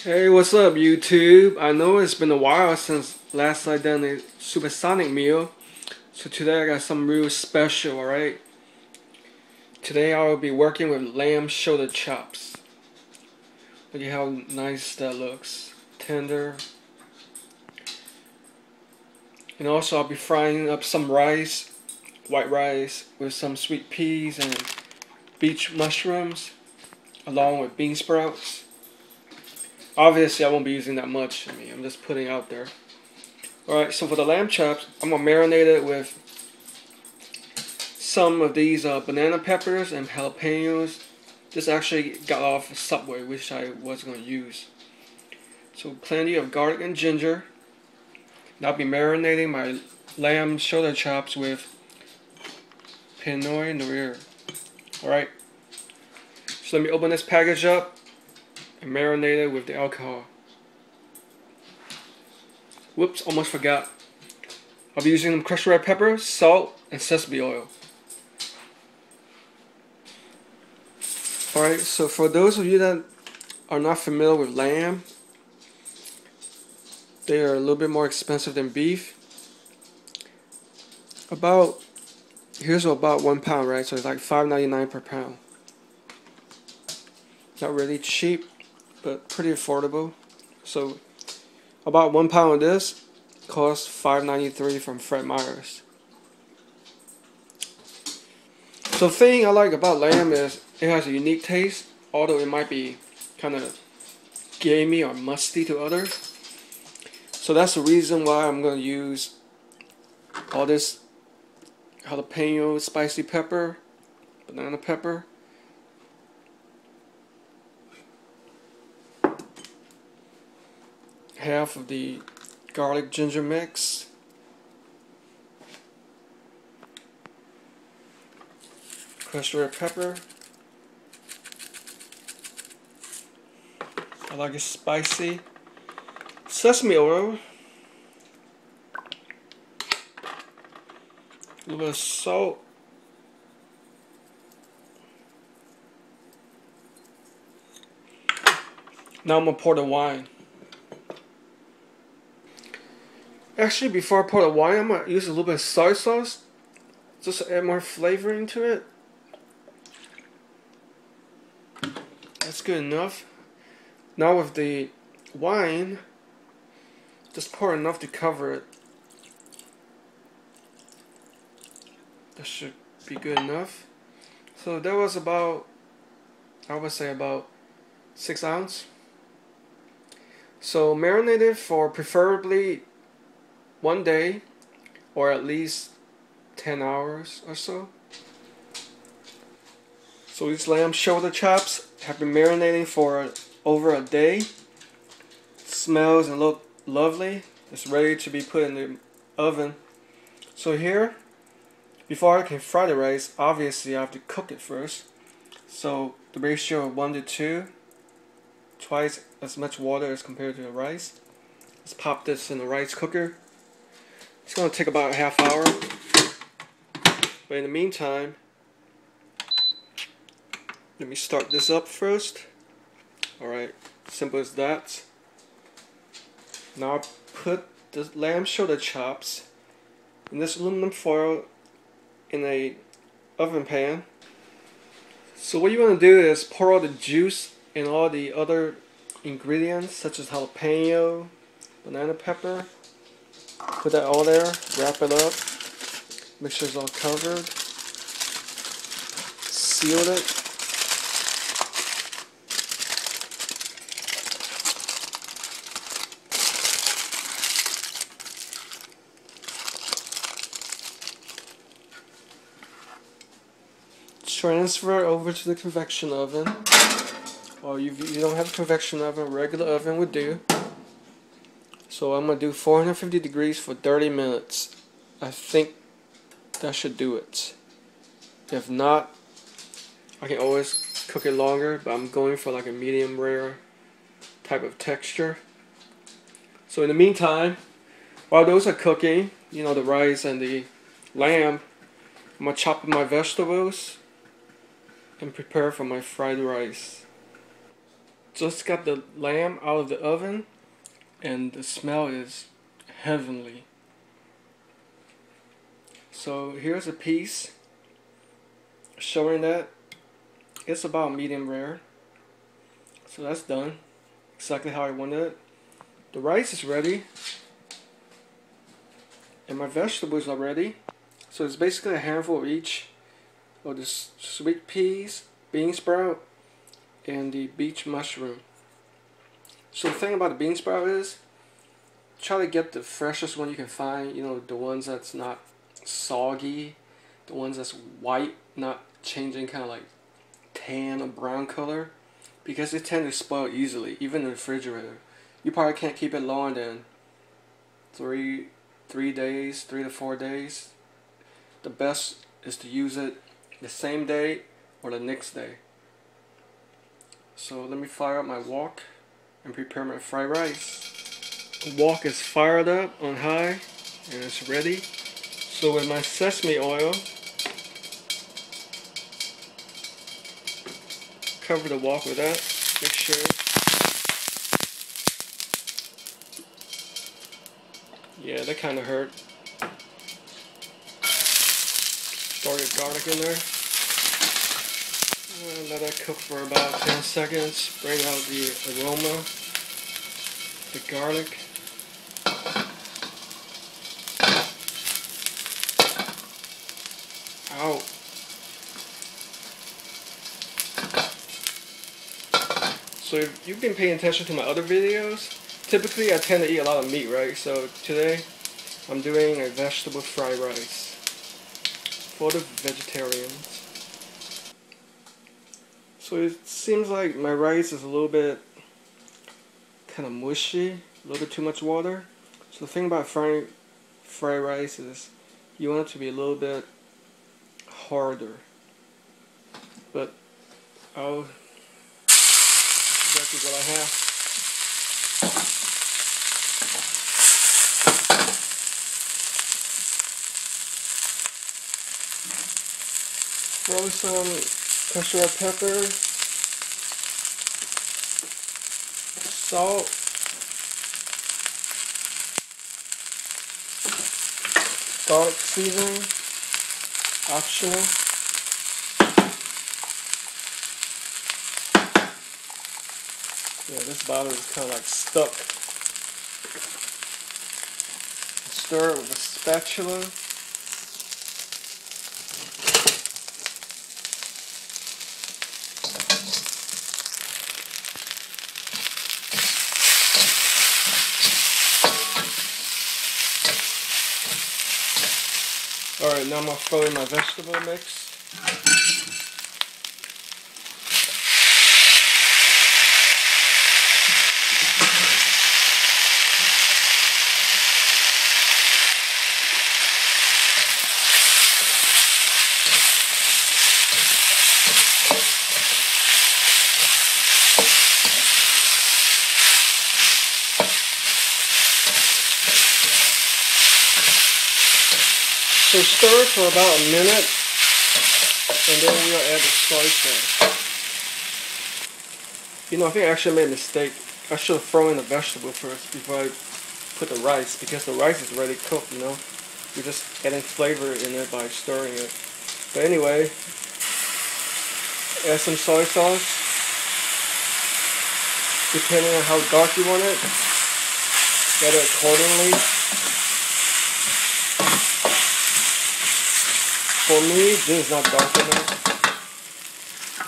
Hey, what's up YouTube? I know it's been a while since last I done a supersonic meal. So today I got something real special, alright? Today I will be working with lamb shoulder chops. Look at how nice that looks. Tender. And also I'll be frying up some rice, white rice, with some sweet peas and beech mushrooms, along with bean sprouts. Obviously, I won't be using that much. I'm just putting it out there. Alright, so for the lamb chops, I'm going to marinate it with some of these banana peppers and jalapenos. This actually got off Subway, which I was going to use. So plenty of garlic and ginger. And I'll be marinating my lamb shoulder chops with Pinot Noir. Alright, so let me open this package up and marinate it with the alcohol. Whoops, almost forgot. I'll be using crushed red pepper, salt, and sesame oil. Alright, so for those of you that are not familiar with lamb, they are a little bit more expensive than beef. Here's about 1 pound, right? So it's like $5.99 per pound. Not really cheap, but pretty affordable. So about 1 pound of this costs $5.93 from Fred Meyer's. So the thing I like about lamb is it has a unique taste, although it might be kind of gamey or musty to others. So that's the reason why I'm going to use all this jalapeno spicy pepper, banana pepper, half of the garlic ginger mix, crushed red pepper. I like it spicy. Sesame oil, a little bit of salt, now I'm going to pour the wine. Actually, before I pour the wine, I'm going to use a little bit of soy sauce just to add more flavoring to it. That's good enough. Now with the wine, just pour enough to cover it. That should be good enough. So that was about, I would say about 6 ounces. So marinate it for preferably 1 day or at least 10 hours or so. So these lamb shoulder chops have been marinating for over a day. Smells and look lovely. It's ready to be put in the oven. So here, before I can fry the rice, obviously I have to cook it first. So the ratio of 1 to 2, twice as much water as compared to the rice. Let's pop this in the rice cooker. It's going to take about a half hour. But in the meantime, let me start this up first. Alright, simple as that. Now I put the lamb shoulder chops in this aluminum foil in a oven pan. So what you want to do is pour all the juice and all the other ingredients such as jalapeno, banana pepper. Put that all there, wrap it up, make sure it's all covered, seal it. Transfer it over to the convection oven. Or if you don't have a convection oven, regular oven would do. So I'm going to do 450 degrees for 30 minutes. I think that should do it. If not, I can always cook it longer, but I'm going for like a medium rare type of texture. So in the meantime, while those are cooking, you know, the rice and the lamb, I'm going to chop up my vegetables and prepare for my fried rice. Just got the lamb out of the oven, and the smell is heavenly. So here's a piece showing that it's about medium rare. So that's done exactly how I wanted it. The rice is ready, and my vegetables are ready. So it's basically a handful of each of the sweet peas, bean sprout, and the beech mushroom. So the thing about the bean sprout is, try to get the freshest one you can find. You know, the ones that's not soggy, the ones that's white, not changing kind of like tan or brown color, because they tend to spoil easily, even in the refrigerator. You probably can't keep it longer than 3 days, 3 to 4 days. The best is to use it the same day or the next day. So let me fire up my wok and prepare my fried rice. The wok is fired up on high and it's ready. So with my sesame oil, cover the wok with that. Make sure. Yeah, that kind of hurt. Throw your garlic in there. And let that cook for about 10 seconds. Bring out the aroma, the garlic. Ow. So if you've been paying attention to my other videos, typically I tend to eat a lot of meat, right? So today I'm doing a vegetable fried rice for the vegetarians. So it seems like my rice is a little bit kind of mushy, a little bit too much water. So the thing about fried rice is you want it to be a little bit harder. But I'll work with what I have. Throw some crushed red pepper, salt, garlic seasoning, optional. Yeah, this bottle is kind of like stuck. Stir it with a spatula. Alright, now I'm going to throw in my vegetable mix. So stir it for about a minute, and then we'll add the soy sauce. You know, I think I actually made a mistake. I should have thrown in the vegetable first before I put the rice, because the rice is already cooked, you know. We're just adding flavor in it by stirring it. But anyway, add some soy sauce. Depending on how dark you want it, add it accordingly. For me, this is not dark enough.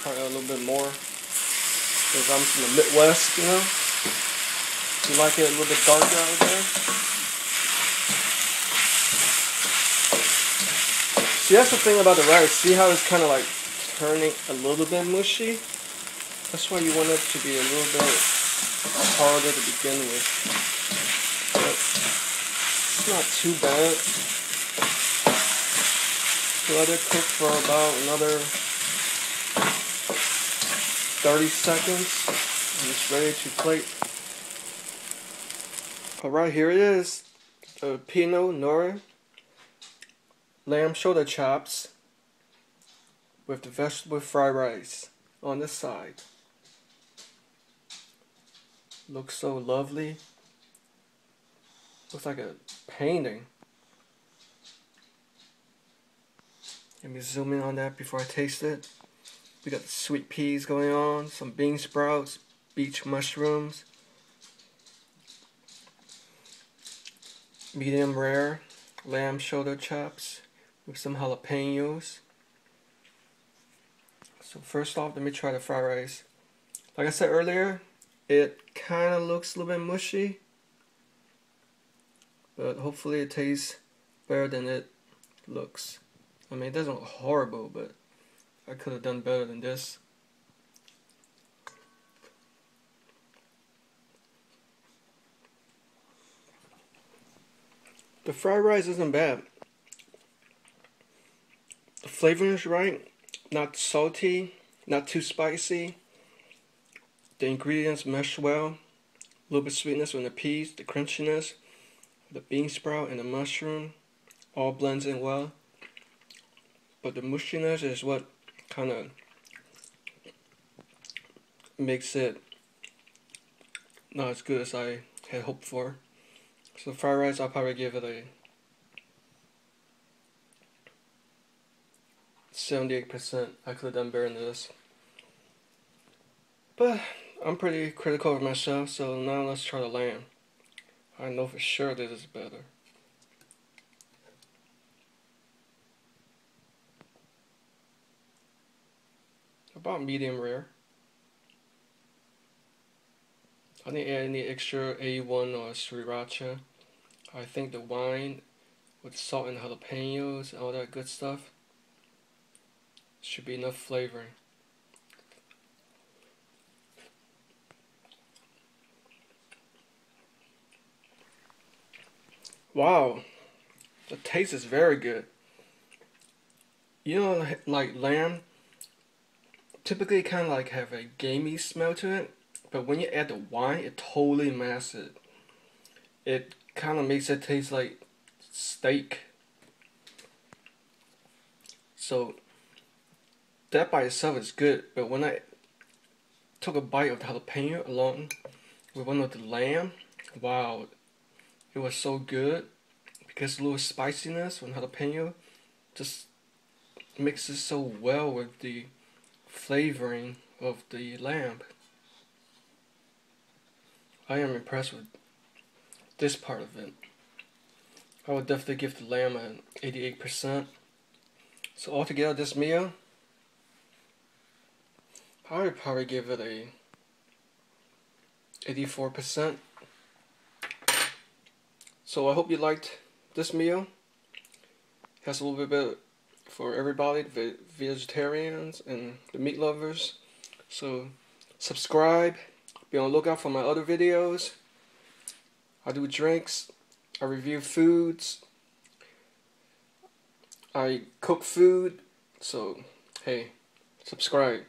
Probably a little bit more, because I'm from the Midwest, you know. You like it a little bit darker out there. See, that's the thing about the rice. See how it's kind of like turning a little bit mushy? That's why you want it to be a little bit harder to begin with. But it's not too bad. Let it cook for about another 30 seconds and it's ready to plate. Alright, here it is. The Pinot Noir lamb shoulder chops with the vegetable fried rice on the side. Looks so lovely. Looks like a painting. Let me zoom in on that before I taste it. We got the sweet peas going on, some bean sprouts, beech mushrooms, medium rare lamb shoulder chops with some jalapenos. So first off, let me try the fried rice. Like I said earlier, it kind of looks a little bit mushy, but hopefully it tastes better than it looks. I mean, it doesn't look horrible, but I could have done better than this. The fried rice isn't bad. The flavoring is right, not salty, not too spicy. The ingredients mesh well. A little bit of sweetness from the peas, the crunchiness, the bean sprout, and the mushroom all blends in well. But the mushiness is what kind of makes it not as good as I had hoped for. So the fried rice, I'll probably give it a 78%. I could have done better than this. But I'm pretty critical of myself, so now let's try the lamb. I know for sure this is better. About medium rare. I didn't add any extra A1 or sriracha. I think the wine with salt and jalapenos and all that good stuff should be enough flavoring. Wow, the taste is very good. You know, like lamb typically kind of like have a gamey smell to it, but when you add the wine, it totally masks it. It kind of makes it taste like steak. So that by itself is good, but when I took a bite of the jalapeno along with one of the lamb, wow, it was so good because a little spiciness from jalapeno just mixes so well with the flavoring of the lamb. I am impressed with this part of it. I would definitely give the lamb an 88%. So altogether this meal, I would probably give it a 84%. So I hope you liked this meal. It has a little bit for everybody, the vegetarians and the meat lovers. So subscribe, be on the lookout for my other videos. I do drinks, I review foods, I cook food, so hey, subscribe.